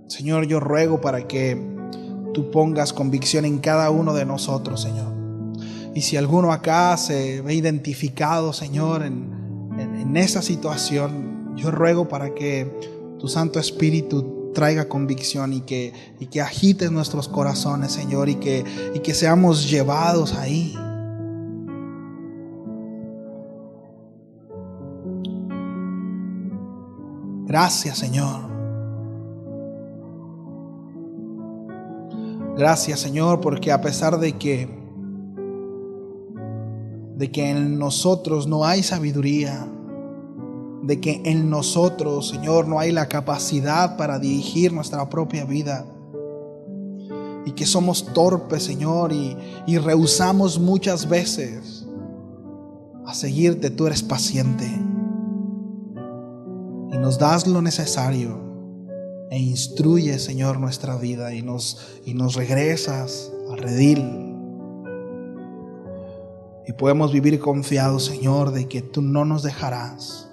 Señor, yo ruego para que tú pongas convicción en cada uno de nosotros, Señor. Y si alguno acá se ve identificado, Señor, en esa situación, yo ruego para que tu Santo Espíritu traiga convicción y que agites nuestros corazones, Señor, y que seamos llevados ahí. Gracias, Señor. Gracias, Señor, porque a pesar de que en nosotros no hay sabiduría, de que en nosotros, Señor, no hay la capacidad para dirigir nuestra propia vida, y que somos torpes, Señor, y rehusamos muchas veces a seguirte. Tú eres paciente y nos das lo necesario e instruyes, Señor, nuestra vida y nos regresas al redil. Y podemos vivir confiados, Señor, de que tú no nos dejarás.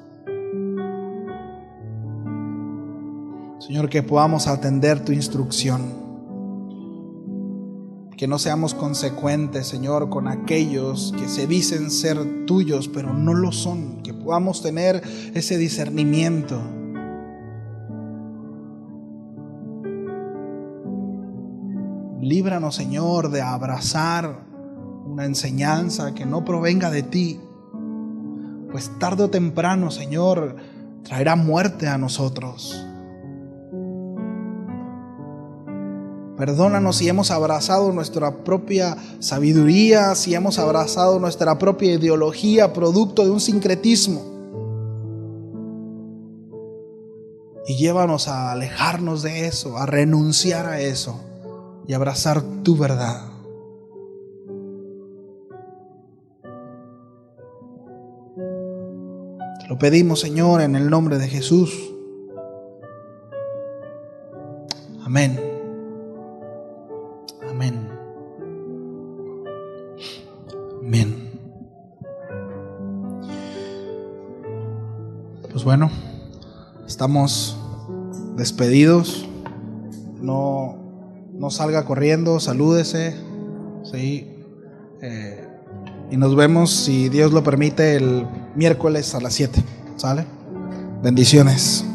Señor, que podamos atender tu instrucción Que no seamos consecuentes, Señor, con aquellos que se dicen ser tuyos, pero no lo son. Que podamos tener ese discernimiento. Líbranos, Señor, de abrazar una enseñanza que no provenga de ti, pues tarde o temprano, Señor, traerá muerte a nosotros. Perdónanos si hemos abrazado nuestra propia sabiduría, si hemos abrazado nuestra propia ideología, producto de un sincretismo. Y llévanos a alejarnos de eso, a renunciar a eso y abrazar tu verdad. Te lo pedimos, Señor, en el nombre de Jesús. Amén. Amén. Amén. Pues bueno, estamos despedidos. No salga corriendo, salúdese. Sí. Y nos vemos, si Dios lo permite, el miércoles a las 7. ¿Sale? Bendiciones.